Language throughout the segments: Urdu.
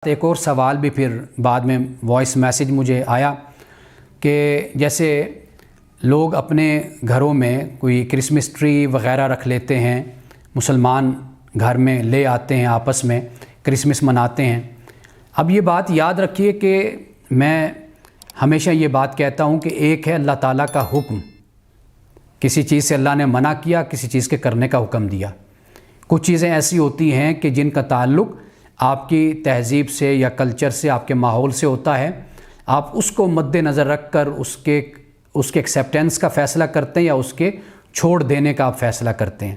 ایک اور سوال بھی پھر بعد میں وائس میسیج مجھے آیا کہ جیسے لوگ اپنے گھروں میں کوئی کرسمس ٹری وغیرہ رکھ لیتے ہیں، مسلمان گھر میں لے آتے ہیں، آپس میں کرسمس مناتے ہیں۔ اب یہ بات یاد رکھیے کہ میں ہمیشہ یہ بات کہتا ہوں کہ ایک ہے اللہ تعالیٰ کا حکم، کسی چیز سے اللہ نے منع کیا، کسی چیز کے کرنے کا حکم دیا۔ کچھ چیزیں ایسی ہوتی ہیں کہ جن کا تعلق آپ کی تہذیب سے یا کلچر سے، آپ کے ماحول سے ہوتا ہے، آپ اس کو مد نظر رکھ کر اس کے ایکسیپٹنس کا فیصلہ کرتے ہیں یا اس کے چھوڑ دینے کا آپ فیصلہ کرتے ہیں۔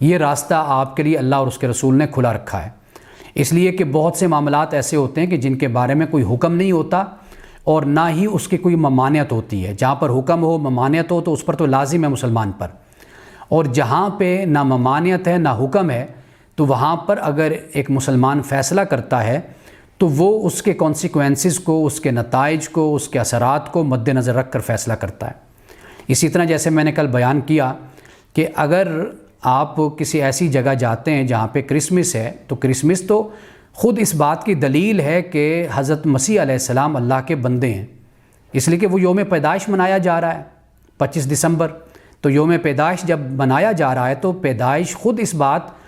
یہ راستہ آپ کے لیے اللہ اور اس کے رسول نے کھلا رکھا ہے، اس لیے کہ بہت سے معاملات ایسے ہوتے ہیں کہ جن کے بارے میں کوئی حکم نہیں ہوتا اور نہ ہی اس کی کوئی ممانعت ہوتی ہے۔ جہاں پر حکم ہو، ممانعت ہو، تو اس پر تو لازم ہے مسلمان پر، اور جہاں پہ نہ ممانعت ہے نہ حکم ہے تو وہاں پر اگر ایک مسلمان فیصلہ کرتا ہے تو وہ اس کے کانسیکوینسز کو، اس کے نتائج کو، اس کے اثرات کو مد نظر رکھ کر فیصلہ کرتا ہے۔ اسی طرح جیسے میں نے کل بیان کیا کہ اگر آپ کسی ایسی جگہ جاتے ہیں جہاں پہ کرسمس ہے، تو کرسمس تو خود اس بات کی دلیل ہے کہ حضرت مسیح علیہ السلام اللہ کے بندے ہیں، اس لیے کہ وہ یوم پیدائش منایا جا رہا ہے 25 دسمبر۔ تو یوم پیدائش جب منایا جا رہا ہے تو پیدائش خود اس بات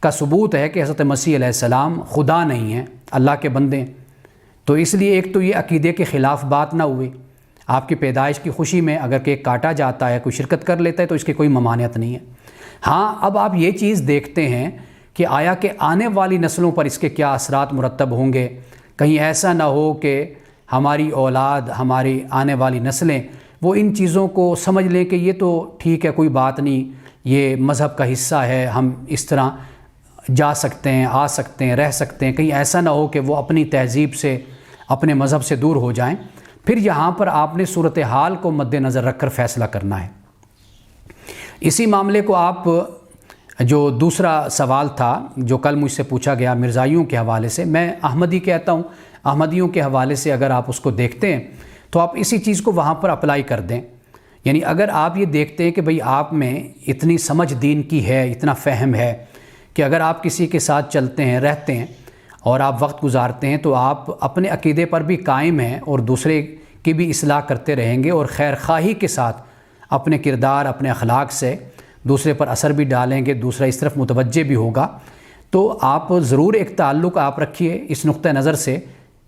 کا ثبوت ہے کہ حضرت مسیح علیہ السلام خدا نہیں ہیں، اللہ کے بندے ہیں۔ تو اس لیے ایک تو یہ عقیدے کے خلاف بات نہ ہوئی۔ آپ کی پیدائش کی خوشی میں اگر کیک کاٹا جاتا ہے، کوئی شرکت کر لیتا ہے تو اس کی کوئی ممانعت نہیں ہے۔ ہاں، اب آپ یہ چیز دیکھتے ہیں کہ آیا کہ آنے والی نسلوں پر اس کے کیا اثرات مرتب ہوں گے، کہیں ایسا نہ ہو کہ ہماری اولاد، ہماری آنے والی نسلیں وہ ان چیزوں کو سمجھ لیں کہ یہ تو ٹھیک ہے، کوئی بات نہیں، یہ مذہب کا حصہ ہے، ہم اس طرح جا سکتے ہیں، آ سکتے ہیں، رہ سکتے ہیں۔ کہیں ایسا نہ ہو کہ وہ اپنی تہذیب سے، اپنے مذہب سے دور ہو جائیں۔ پھر یہاں پر آپ نے صورتحال کو مد نظر رکھ کر فیصلہ کرنا ہے۔ اسی معاملے کو آپ جو دوسرا سوال تھا جو کل مجھ سے پوچھا گیا مرزائیوں کے حوالے سے، میں احمدی کہتا ہوں، احمدیوں کے حوالے سے اگر آپ اس کو دیکھتے ہیں تو آپ اسی چیز کو وہاں پر اپلائی کر دیں۔ یعنی اگر آپ یہ دیکھتے ہیں کہ بھئی آپ میں اتنی سمجھ دین کی ہے، اتنا فہم ہے کہ اگر آپ کسی کے ساتھ چلتے ہیں، رہتے ہیں اور آپ وقت گزارتے ہیں تو آپ اپنے عقیدے پر بھی قائم ہیں اور دوسرے کی بھی اصلاح کرتے رہیں گے اور خیر خواہی کے ساتھ اپنے کردار، اپنے اخلاق سے دوسرے پر اثر بھی ڈالیں گے، دوسرا اس طرف متوجہ بھی ہوگا، تو آپ ضرور ایک تعلق آپ رکھیے اس نقطہ نظر سے،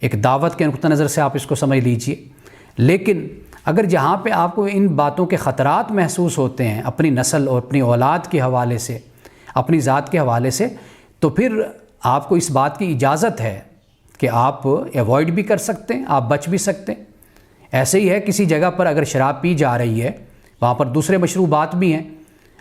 ایک دعوت کے نقطہ نظر سے آپ اس کو سمجھ لیجئے۔ لیکن اگر جہاں پہ آپ کو ان باتوں کے خطرات محسوس ہوتے ہیں اپنی نسل اور اپنی اولاد کے حوالے سے، اپنی ذات کے حوالے سے، تو پھر آپ کو اس بات کی اجازت ہے کہ آپ ایوائڈ بھی کر سکتے ہیں، آپ بچ بھی سکتے ہیں۔ ایسے ہی ہے کسی جگہ پر اگر شراب پی جا رہی ہے، وہاں پر دوسرے مشروبات بھی ہیں،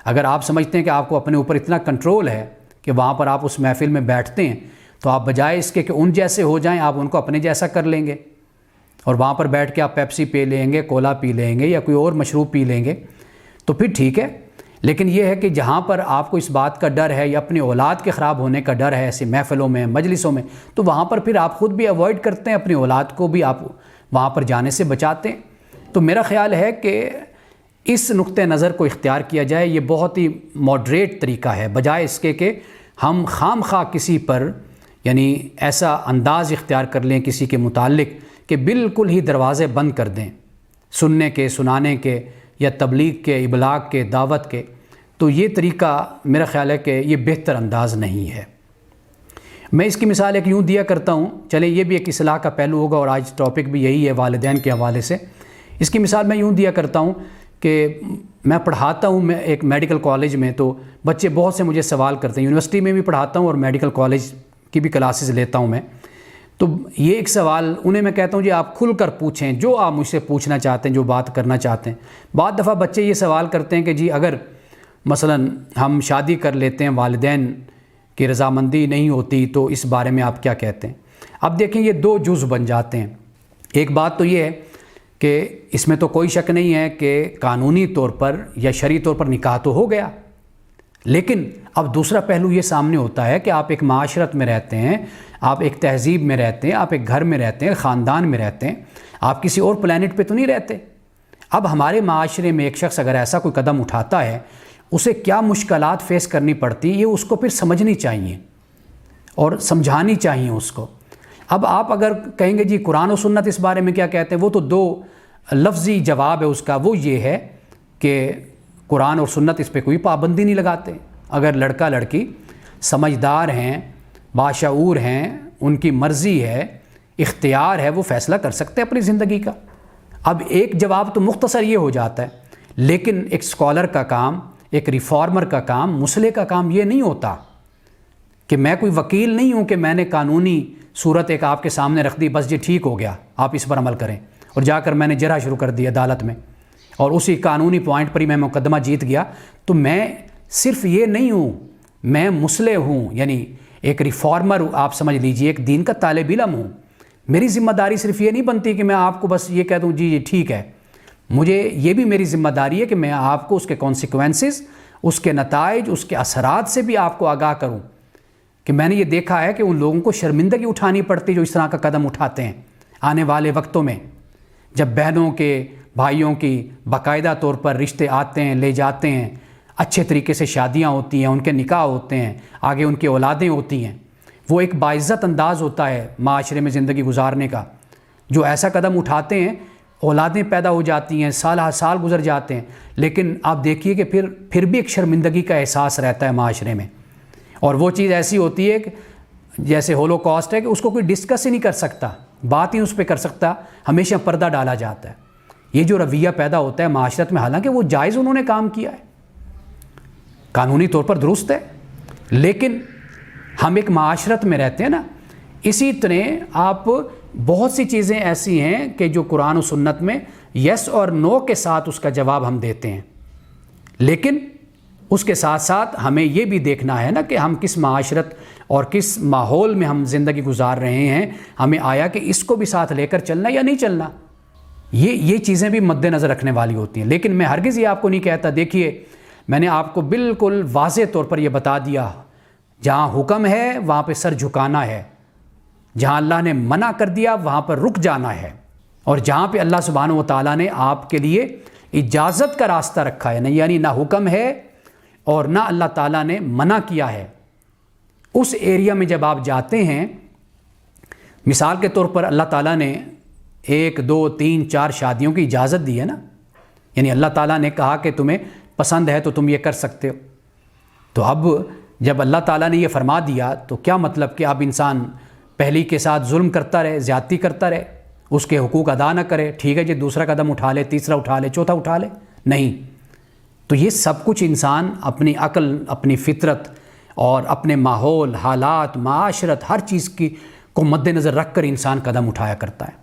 اگر آپ سمجھتے ہیں کہ آپ کو اپنے اوپر اتنا کنٹرول ہے کہ وہاں پر آپ اس محفل میں بیٹھتے ہیں تو آپ بجائے اس کے کہ ان جیسے ہو جائیں، آپ ان کو اپنے جیسا کر لیں گے اور وہاں پر بیٹھ کے آپ پیپسی پی لیں گے، کولا پی لیں گے یا کوئی اور مشروب پی لیں گے، تو پھر ٹھیک ہے۔ لیکن یہ ہے کہ جہاں پر آپ کو اس بات کا ڈر ہے یا اپنی اولاد کے خراب ہونے کا ڈر ہے ایسی محفلوں میں، مجلسوں میں، تو وہاں پر پھر آپ خود بھی ایوائڈ کرتے ہیں، اپنی اولاد کو بھی آپ وہاں پر جانے سے بچاتے ہیں۔ تو میرا خیال ہے کہ اس نقطہ نظر کو اختیار کیا جائے، یہ بہت ہی ماڈریٹ طریقہ ہے، بجائے اس کے کہ ہم خام خواہ کسی پر یعنی ایسا انداز اختیار کر لیں کسی کے متعلق کہ بالکل ہی دروازے بند کر دیں سننے کے، سنانے کے یا تبلیغ کے، ابلاغ کے، دعوت کے۔ تو یہ طریقہ میرا خیال ہے کہ یہ بہتر انداز نہیں ہے۔ میں اس کی مثال ایک یوں دیا کرتا ہوں، چلیں یہ بھی ایک اصلاح کا پہلو ہوگا اور آج ٹاپک بھی یہی ہے والدین کے حوالے سے۔ اس کی مثال میں یوں دیا کرتا ہوں کہ میں پڑھاتا ہوں، میں ایک میڈیکل کالج میں، تو بچے بہت سے مجھے سوال کرتے ہیں، یونیورسٹی میں بھی پڑھاتا ہوں اور میڈیکل کالج کی بھی کلاسز لیتا ہوں میں، تو یہ ایک سوال انہیں میں کہتا ہوں جی آپ کھل کر پوچھیں، جو آپ مجھ سے پوچھنا چاہتے ہیں، جو بات کرنا چاہتے ہیں۔ بعض دفعہ بچے یہ سوال کرتے ہیں کہ جی اگر مثلا ہم شادی کر لیتے ہیں، والدین کی رضامندی نہیں ہوتی، تو اس بارے میں آپ کیا کہتے ہیں؟ اب دیکھیں یہ دو جزء بن جاتے ہیں۔ ایک بات تو یہ ہے کہ اس میں تو کوئی شک نہیں ہے کہ قانونی طور پر یا شرعی طور پر نکاح تو ہو گیا، لیکن اب دوسرا پہلو یہ سامنے ہوتا ہے کہ آپ ایک معاشرت میں رہتے ہیں، آپ ایک تہذیب میں رہتے ہیں، آپ ایک گھر میں رہتے ہیں، خاندان میں رہتے ہیں، آپ کسی اور پلانٹ پہ تو نہیں رہتے۔ اب ہمارے معاشرے میں ایک شخص اگر ایسا کوئی قدم اٹھاتا ہے، اسے کیا مشکلات فیس کرنی پڑتی ہیں، یہ اس کو پھر سمجھنی چاہیے اور سمجھانی چاہیے اس کو۔ اب آپ اگر کہیں گے جی قرآن و سنت اس بارے میں کیا کہتے ہیں، وہ تو دو لفظی جواب ہے اس کا، وہ یہ ہے کہ قرآن اور سنت اس پہ کوئی پابندی نہیں لگاتے۔ اگر لڑکا لڑکی سمجھدار ہیں، باشعور ہیں، ان کی مرضی ہے، اختیار ہے، وہ فیصلہ کر سکتے ہیں اپنی زندگی کا۔ اب ایک جواب تو مختصر یہ ہو جاتا ہے، لیکن ایک اسکالر کا کام، ایک ریفارمر کا کام، مصلح کا کام یہ نہیں ہوتا کہ میں کوئی وکیل نہیں ہوں کہ میں نے قانونی صورت ایک آپ کے سامنے رکھ دی، بس یہ ٹھیک ہو گیا آپ اس پر عمل کریں، اور جا کر میں نے جرح شروع کر دی عدالت میں اور اسی قانونی پوائنٹ پر ہی میں مقدمہ جیت گیا۔ تو میں صرف یہ نہیں ہوں، میں مصلح ہوں، یعنی ایک ریفارمر آپ سمجھ لیجئے، ایک دین کا طالب علم ہوں۔ میری ذمہ داری صرف یہ نہیں بنتی کہ میں آپ کو بس یہ کہہ دوں جی یہ ٹھیک ہے، مجھے یہ بھی میری ذمہ داری ہے کہ میں آپ کو اس کے کانسیکوینسز، اس کے نتائج، اس کے اثرات سے بھی آپ کو آگاہ کروں، کہ میں نے یہ دیکھا ہے کہ ان لوگوں کو شرمندگی اٹھانی پڑتی جو اس طرح کا قدم اٹھاتے ہیں۔ آنے والے وقتوں میں جب بہنوں کے، بھائیوں کی باقاعدہ طور پر رشتے آتے ہیں، لے جاتے ہیں، اچھے طریقے سے شادیاں ہوتی ہیں، ان کے نکاح ہوتے ہیں، آگے ان کی اولادیں ہوتی ہیں، وہ ایک باعزت انداز ہوتا ہے معاشرے میں زندگی گزارنے کا۔ جو ایسا قدم اٹھاتے ہیں، اولادیں پیدا ہو جاتی ہیں، سال ہر سال گزر جاتے ہیں، لیکن آپ دیکھیے کہ پھر بھی ایک شرمندگی کا احساس رہتا ہے معاشرے میں، اور وہ چیز ایسی ہوتی ہے کہ جیسے ہولو کاسٹ ہے کہ اس کو کوئی ڈسکس ہی نہیں کر سکتا، بات ہی اس پہ کر سکتا، ہمیشہ پردہ ڈالا جاتا ہے۔ یہ جو رویہ پیدا ہوتا ہے معاشرت میں، حالانکہ وہ جائز انہوں نے کام کیا ہے، قانونی طور پر درست ہے، لیکن ہم ایک معاشرت میں رہتے ہیں نا، اسی طرح آپ بہت سی چیزیں ایسی ہیں کہ جو قرآن و سنت میں یس اور نو کے ساتھ اس کا جواب ہم دیتے ہیں، لیکن اس کے ساتھ ساتھ ہمیں یہ بھی دیکھنا ہے نا کہ ہم کس معاشرت اور کس ماحول میں ہم زندگی گزار رہے ہیں، ہمیں آیا کہ اس کو بھی ساتھ لے کر چلنا یا نہیں چلنا، یہ چیزیں بھی مد نظر رکھنے والی ہوتی ہیں۔ لیکن میں ہرگز یہ آپ کو نہیں کہتا، دیکھیے میں نے آپ کو بالکل واضح طور پر یہ بتا دیا، جہاں حکم ہے وہاں پہ سر جھکانا ہے، جہاں اللہ نے منع کر دیا وہاں پر رک جانا ہے، اور جہاں پہ اللہ سبحانہ و تعالیٰ نے آپ کے لیے اجازت کا راستہ رکھا ہے، یعنی نہ حکم ہے اور نہ اللہ تعالیٰ نے منع کیا ہے، اس ایریا میں جب آپ جاتے ہیں، مثال کے طور پر اللہ تعالیٰ نے 1 2 3 4 شادیوں کی اجازت دی ہے نا، یعنی اللہ تعالیٰ نے کہا کہ تمہیں پسند ہے تو تم یہ کر سکتے ہو۔ تو اب جب اللہ تعالیٰ نے یہ فرما دیا تو کیا مطلب کہ اب انسان پہلی کے ساتھ ظلم کرتا رہے، زیادتی کرتا رہے، اس کے حقوق ادا نہ کرے، ٹھیک ہے جی دوسرا قدم اٹھا لے، تیسرا اٹھا لے، چوتھا اٹھا لے؟ نہیں۔ تو یہ سب کچھ انسان اپنی عقل، اپنی فطرت اور اپنے ماحول، حالات، معاشرت، ہر چیز کو مد نظر رکھ کر انسان قدم اٹھایا کرتا ہے۔